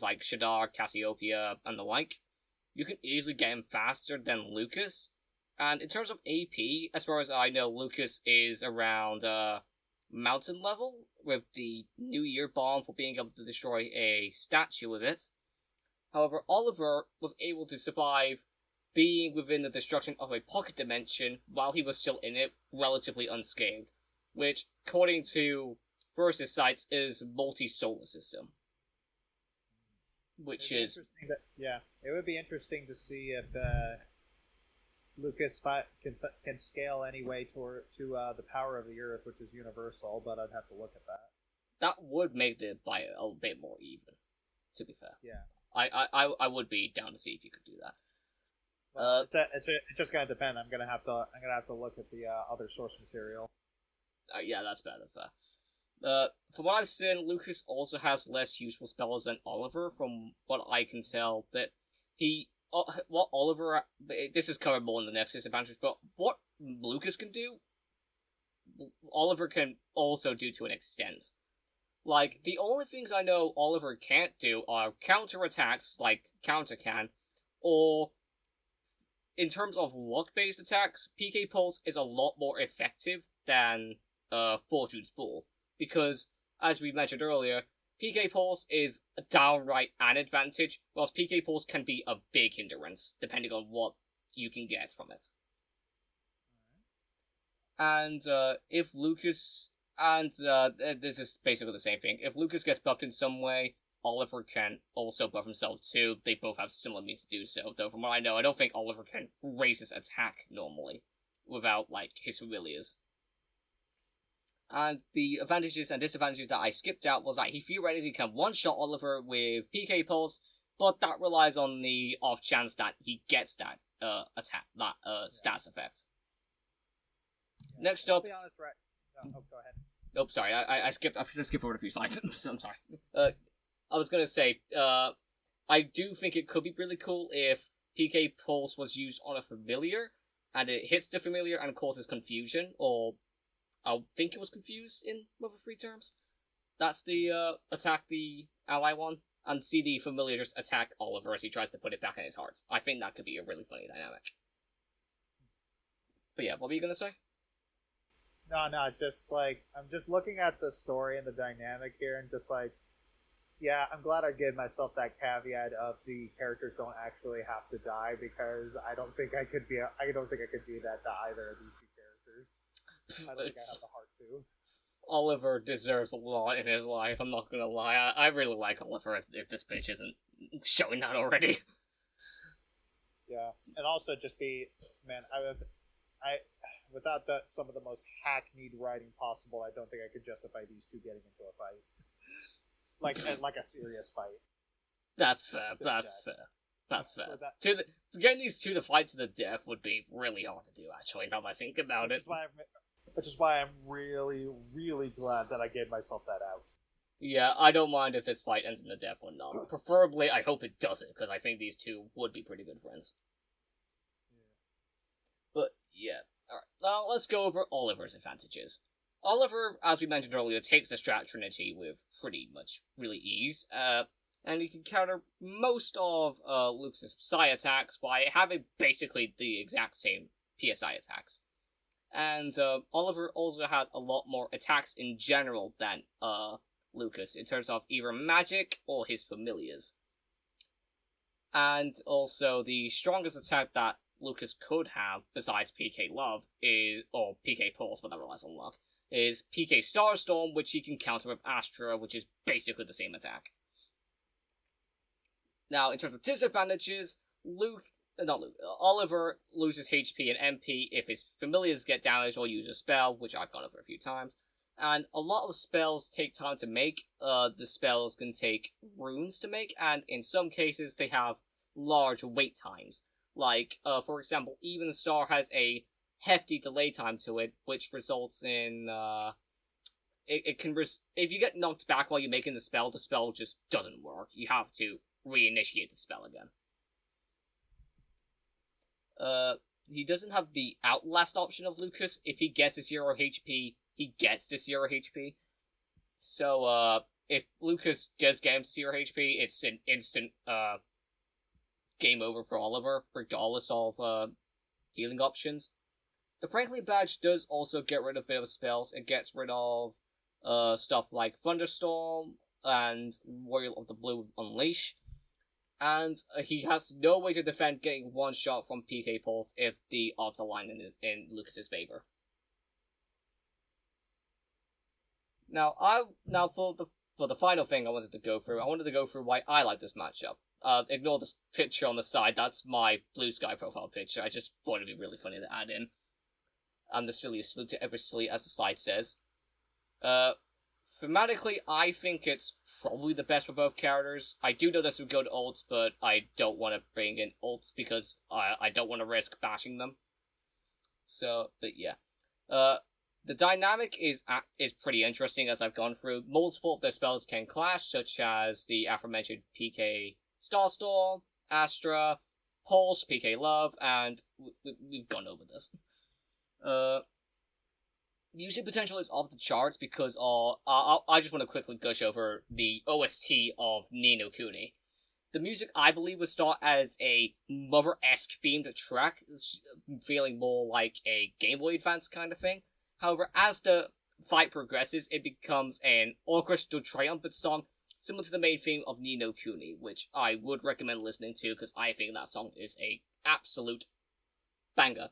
like Shadar, Cassiopeia, and the like, you can easily get him faster than Lucas. And in terms of AP, as far as I know, Lucas is around mountain level with the New Year bomb for being able to destroy a statue with it. However, Oliver was able to survive being within the destruction of a pocket dimension while he was still in it, relatively unscathed, which, according to Versus sites, is multi-solar system. Which is... it would be interesting to see if Lucas can scale any way to the power of the Earth, which is universal, but I'd have to look at that. That would make the fight a bit more even, to be fair. Yeah. I would be down to see if you could do that. Well, it's just gonna depend. I'm gonna have to look at the other source material. Yeah, that's fair. From what I've seen, Lucas also has less useful spells than Oliver. From what I can tell, that what Oliver, this is covered more in the next disadvantage, but what Lucas can do, Oliver can also do to an extent. Like, the only things I know Oliver can't do are counter-attacks, like Counter can, or, in terms of luck-based attacks, PK Pulse is a lot more effective than Fortune's Full. Because, as we mentioned earlier, PK Pulse is a downright an advantage, whilst PK Pulse can be a big hindrance, depending on what you can get from it. And if Lucas, and this is basically the same thing, if Lucas gets buffed in some way, Oliver can also buff himself too. They both have similar means to do so, though from what I know, I don't think Oliver can raise his attack normally, without, like, his familiars. And the advantages and disadvantages that I skipped out was that he theoretically can one-shot Oliver with PK Pulse, but that relies on the off chance that he gets that stats effect. Yeah. Next up... I'll be honest, right? No, go ahead. Oh, sorry, I skipped forward a few slides. I'm sorry. I was gonna say, I do think it could be really cool if PK Pulse was used on a familiar, and it hits the familiar and causes confusion, or... I think it was confused in Mother 3 terms. That's the attack the ally one, and see the familiar just attack Oliver as he tries to put it back in his heart. I think that could be a really funny dynamic. But yeah, what were you gonna say? No, it's just like, I'm just looking at the story and the dynamic here, and just like, yeah, I'm glad I gave myself that caveat of the characters don't actually have to die, because I don't think I could do that to either of these two characters. I don't think I have the heart to. Oliver deserves a lot in his life, I'm not gonna lie. I really like Oliver if this bitch isn't showing that already. Yeah, and also just be, man, I without some of the most hackneyed writing possible, I don't think I could justify these two getting into a fight, like a serious fight. That's fair. That's fair. That's fair. Getting these two to fight to the death would be really hard to do, actually, now that I think about it. Which is why I'm really, really glad that I gave myself that out. Yeah, I don't mind if this fight ends in a death or not. Preferably, I hope it doesn't, because I think these two would be pretty good friends. Yeah. But, yeah. Alright, now let's go over Oliver's advantages. Oliver, as we mentioned earlier, takes the Strat Trinity with pretty much really ease, and he can counter most of Lucas's Psi attacks by having basically the exact same PSI attacks. And Oliver also has a lot more attacks in general than Lucas, in terms of either magic or his familiars. And also, the strongest attack that Lucas could have, besides PK Love, or PK Pulse, whatever less unlock, is PK Starstorm, which he can counter with Astra, which is basically the same attack. Now, in terms of disadvantages, Oliver loses HP and MP if his familiars get damaged or use a spell, which I've gone over a few times. And a lot of spells take time to make. The spells can take runes to make, and in some cases they have large wait times. Like, for example, Even Star has a hefty delay time to it, which results in, if you get knocked back while you're making the spell just doesn't work. You have to reinitiate the spell again. He doesn't have the Outlast option of Lucas. If he gets a 0 HP, he gets to 0 HP. So, if Lucas does get him to 0 HP, it's an instant, game over for Oliver, regardless of, healing options. The Franklin Badge does also get rid of a bit of spells. It gets rid of, stuff like Thunderstorm and Warrior of the Blue Unleash. And he has no way to defend getting one shot from PK Pulse if the odds align in Lucas's favor. Now for the final thing I wanted to go through why I like this matchup. Ignore this picture on the side, that's my Blue Sky profile picture. I just thought it'd be really funny to add in. I'm the silliest salute to ever sleep, as the slide says. Thematically, I think it's probably the best for both characters. I do know this would go to ults, but I don't want to bring in ults because I don't want to risk bashing them. So, but yeah. The dynamic is pretty interesting as I've gone through. Multiple of their spells can clash, such as the aforementioned PK Starstorm, Astra, Pulse, PK Love, and we've gone over this. Music potential is off the charts because I just want to quickly gush over the OST of Ni no Kuni. The music, I believe, would start as a Mother-esque themed track, feeling more like a Game Boy Advance kind of thing. However, as the fight progresses, it becomes an orchestral triumphant song, similar to the main theme of Ni no Kuni, which I would recommend listening to because I think that song is a absolute banger.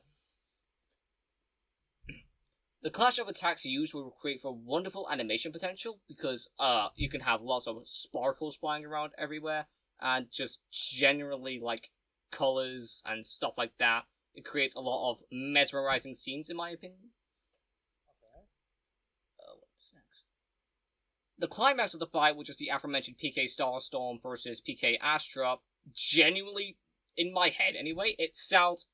The clash of attacks used will create for wonderful animation potential because you can have lots of sparkles flying around everywhere and just generally like colors and stuff like that. It creates a lot of mesmerizing scenes, in my opinion. Okay. What's next? The climax of the fight, which is the aforementioned PK Starstorm versus PK Astra, genuinely, in my head anyway, it sounds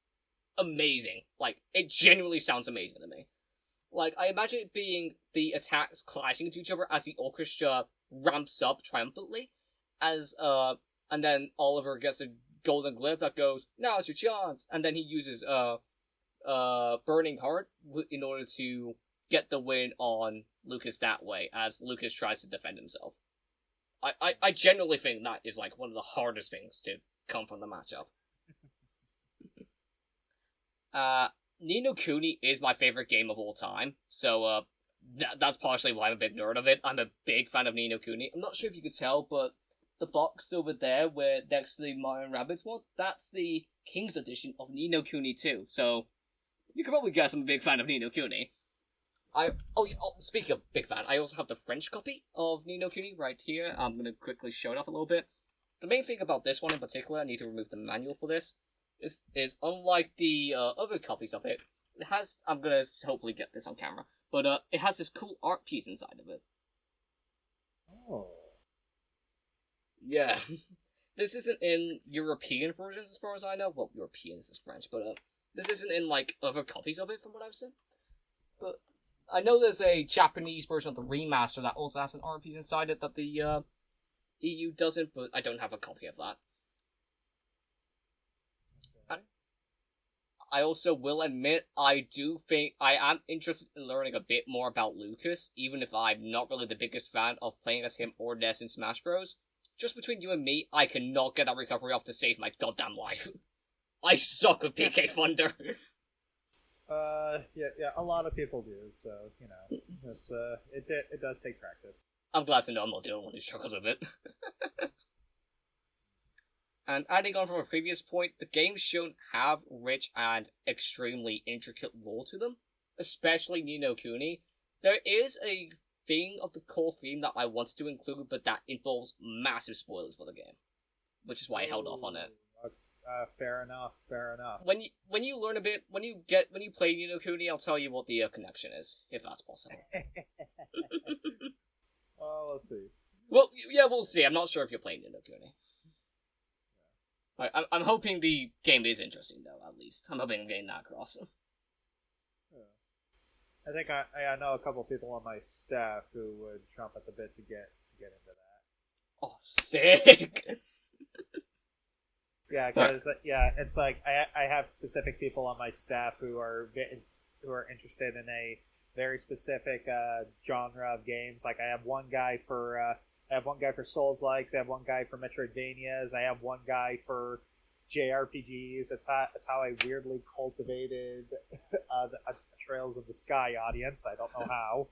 amazing. Like, it genuinely sounds amazing to me. Like, I imagine it being the attacks clashing into each other as the orchestra ramps up triumphantly, and then Oliver gets a golden glyph that goes, "Now's your chance," and then he uses, Burning Heart in order to get the win on Lucas that way, as Lucas tries to defend himself. I genuinely think that is, like, one of the hardest things to come from the matchup. Ni no Kuni is my favorite game of all time, so that's partially why I'm a big nerd of it. I'm a big fan of Ni no Kuni. I'm not sure if you could tell, but the box over there, where next to the Mario & Rabbids one, that's the King's edition of Ni no Kuni 2. So you can probably guess I'm a big fan of Ni no Kuni. Speaking of big fan, I also have the French copy of Ni no Kuni right here. I'm gonna quickly show it off a little bit. The main thing about this one in particular, I need to remove the manual for this, is unlike the other copies of it, it has, I'm gonna hopefully get this on camera, but it has this cool art piece inside of it. Oh. Yeah. This isn't in European versions as far as I know. Well, European is French, but this isn't in, like, other copies of it from what I've seen. But I know there's a Japanese version of the remaster that also has an art piece inside it that the EU doesn't, but I don't have a copy of that. I also will admit, I do think I am interested in learning a bit more about Lucas, even if I'm not really the biggest fan of playing as him or Ness in Smash Bros. Just between you and me, I cannot get that recovery off to save my goddamn life. I suck with PK Thunder. Yeah, a lot of people do, so, you know, it's, it does take practice. I'm glad to know I'm not the only one who struggles with it. And adding on from a previous point, the games shown have rich and extremely intricate lore to them, especially Ni no Kuni. There is a thing of the core theme that I wanted to include, but that involves massive spoilers for the game, which is why I held off on it. Fair enough. When you learn a bit, when you play Ni no Kuni, I'll tell you what the connection is, if that's possible. Oh, let's see. Well, yeah, we'll see. I'm not sure if you're playing Ni no Kuni. I'm hoping the game is interesting, though, at least. I'm hoping I'm getting that across. I think I know a couple people on my staff who would trump at the bit to get into that. Oh, sick! Yeah, because it's like I have specific people on my staff who are interested in a very specific genre of games. Like I have one guy for Souls-likes. I have one guy for Metroidvanias. I have one guy for JRPGs. It's how I weirdly cultivated a Trails of the Sky audience. I don't know how.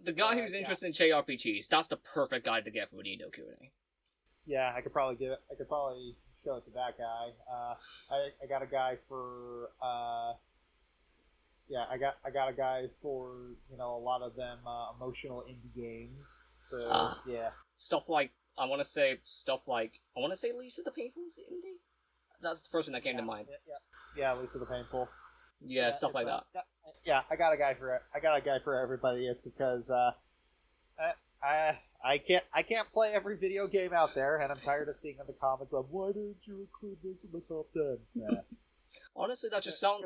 The guy who's interested in JRPGs, that's the perfect guy to get for Ni no Kuni. Yeah, I could probably show it to that guy. I got a guy for I got a guy for, you know, a lot of them emotional indie games. So yeah, stuff like I want to say Lisa the Painful is indie. That's the first one that came to mind. Yeah, Lisa the Painful. Yeah, stuff like that. Yeah, I got a guy for everybody. It's because I can't play every video game out there, and I'm tired of seeing in the comments of why didn't you include this in the top 10? Yeah. Honestly, that just sounds.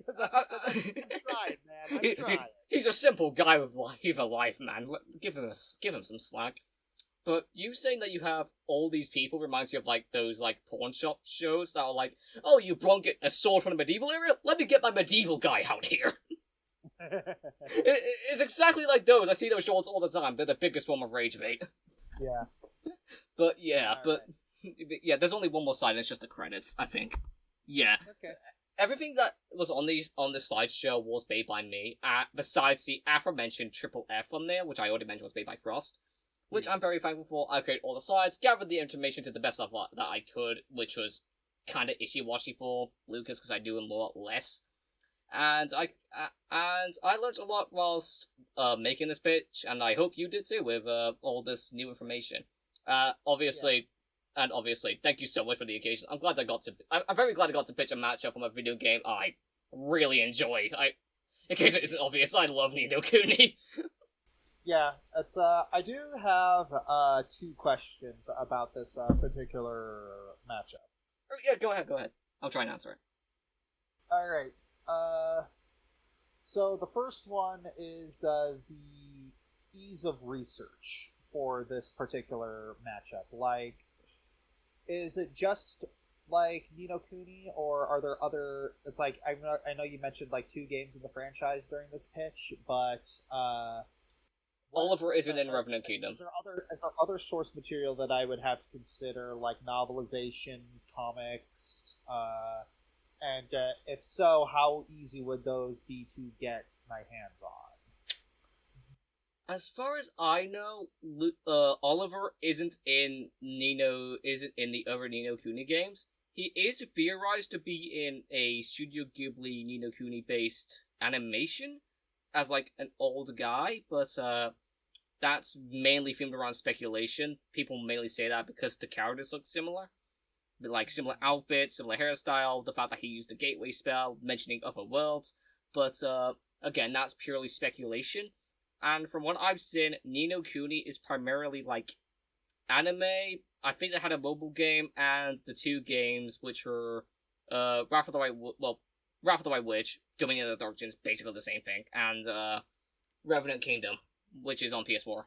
I'm trying, man. I'm trying. He's a simple guy with a life, man. Give him some slack. But you saying that you have all these people reminds me of like those like pawn shop shows that are like, oh, you brought a sword from the medieval era? Let me get my medieval guy out here. It's exactly like those. I see those shorts all the time. They're the biggest form of rage bait. Yeah. But yeah, there's only one more slide, and it's just the credits, I think. Yeah. Okay. Everything that was on this slideshow was made by me, besides the aforementioned Triple F thumbnail, which I already mentioned was made by Frost, which I'm very thankful for. I created all the slides, gathered the information to the best of that I could, which was kind of issue-washy for Lucas, because I knew him a lot less. And I learned a lot whilst making this pitch, and I hope you did too with all this new information. Obviously, thank you so much for the occasion. I'm very glad I got to pitch a matchup from a video game I really enjoy. In case it isn't obvious, I love Ni no Kuni. Yeah, it's I do have 2 questions about this particular matchup. Yeah, go ahead. I'll try and answer it. All right. So the first one is the ease of research for this particular matchup. Like, is it just like Ni no Kuni, or are there other? It's like I know you mentioned like 2 games in the franchise during this pitch, but Oliver isn't in Revenant Kingdom. Is there other source material that I would have to consider, like novelizations, comics, and if so, how easy would those be to get my hands on? As far as I know, Oliver isn't in the other Ni no Kuni games. He is theorized to be in a Studio Ghibli Ni no Kuni based animation as like an old guy, but that's mainly themed around speculation. People mainly say that because the characters look similar. Like similar outfits, similar hairstyle, the fact that he used the gateway spell, mentioning other worlds. But again, that's purely speculation. And from what I've seen, Ni no Kuni is primarily like anime. I think they had a mobile game and the two games which were Wrath of the White Witch, Dominion of the Dark Gens, basically the same thing, and Revenant Kingdom, which is on PS4.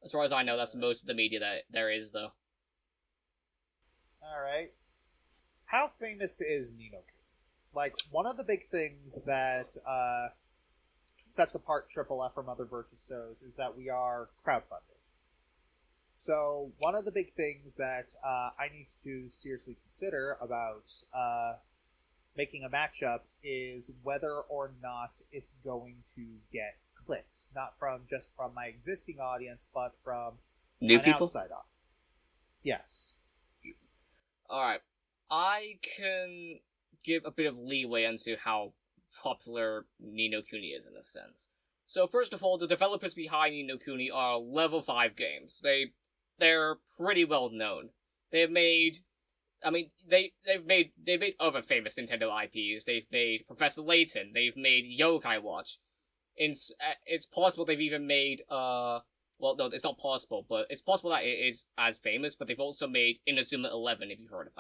As far as I know, that's most of the media that there is, though. Alright. How famous is Ni no Kuni? Like, one of the big things that sets apart Triple F from other Virtus shows is that we are crowdfunded. So, one of the big things that I need to seriously consider about making a matchup is whether or not it's going to get clicks. Not just from my existing audience, but from New an people? outside audience. Yes. Alright. I can give a bit of leeway into how popular Ni no Kuni is in a sense. So first of all, the developers behind Ni no Kuni are level 5 games. They're pretty well known. They've made other famous Nintendo IPs. They've made Professor Layton. They've made Yokai Watch. It's possible they've even made well, no, it's not possible, but it's possible that it is as famous. But they've also made Inazuma 11, if you've heard of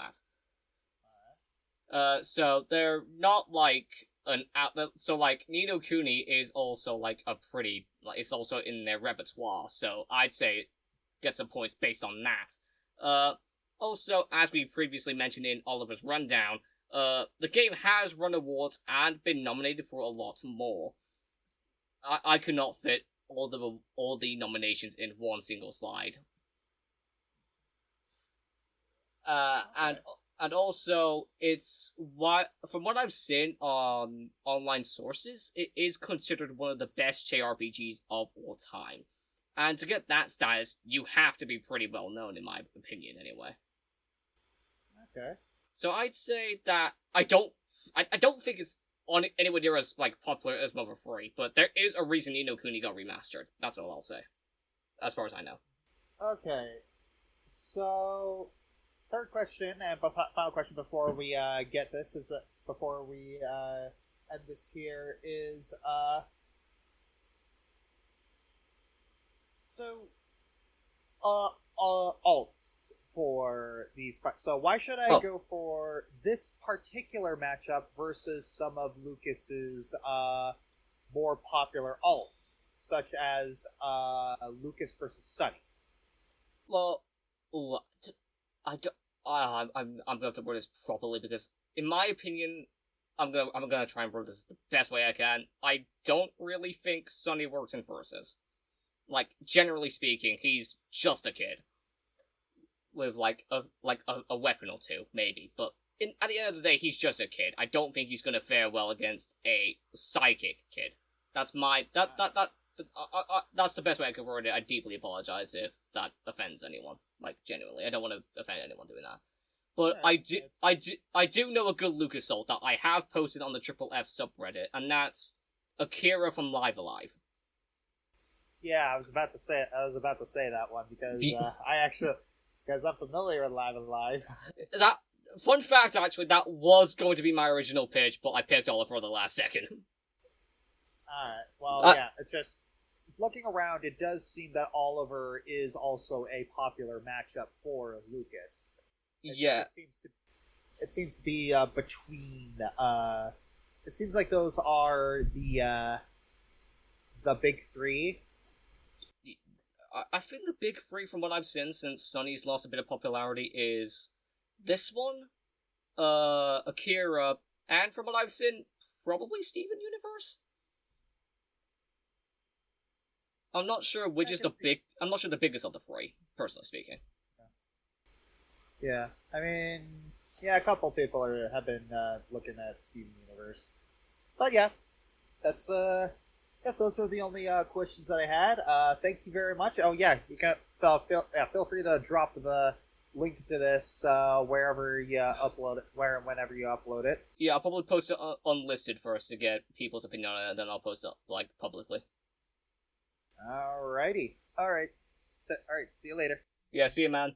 that. So they're not like an outlet. So like Ni no Kuni is also like a pretty. It's also in their repertoire. So I'd say get some points based on that. Also, as we previously mentioned in Oliver's rundown, the game has won awards and been nominated for a lot more. I could not fit all the nominations in one single slide. And also, from what I've seen on online sources, it is considered one of the best JRPGs of all time. And to get that status, you have to be pretty well known, in my opinion, anyway. Okay. So I'd say that I don't think it's on anywhere near as like popular as Mother 3, but there is a reason Ni no Kuni got remastered. That's all I'll say, as far as I know. Okay. So, third question and final question before we get this is before we end this here is alts for these fights. So why should I go for this particular matchup versus some of Lucas's more popular alts, such as Lucas versus Sunny? Well, I don't. I'm gonna have to word this properly because, in my opinion, I'm gonna try and word this the best way I can. I don't really think Sunny works in versus. Like, generally speaking, he's just a kid with like a weapon or two, maybe. But at the end of the day, he's just a kid. I don't think he's gonna fare well against a psychic kid. That's that's the best way I could word it. I deeply apologize if that offends anyone. Like, genuinely, I don't want to offend anyone doing that. But yeah, I do know a good Lucas alt that I have posted on the Triple F subreddit, and that's Akira from Live Alive. Yeah, I was about to say that one because I'm familiar with Live Alive. That fun fact, actually, that was going to be my original pitch, but I picked Oliver at the last second. Alright, well, yeah, it's just looking around, it does seem that Oliver is also a popular matchup for Lucas. Yeah. It seems to be between. It seems like those are the big three. I think the big three, from what I've seen since Sunny's lost a bit of popularity, is this one, Akira, and from what I've seen, probably Steven Universe. I'm not sure which is I'm not sure the biggest of the three, personally speaking. Yeah, I mean, yeah, a couple people have been looking at Steven Universe, but yeah, that's those are the only questions that I had. Thank you very much. Oh yeah, you can feel free to drop the link to this wherever you upload it, whenever you upload it. Yeah, I'll probably post it unlisted first to get people's opinion on it, and then I'll post it like publicly. Alrighty. Alright. Alright, see you later. Yeah, see you, man.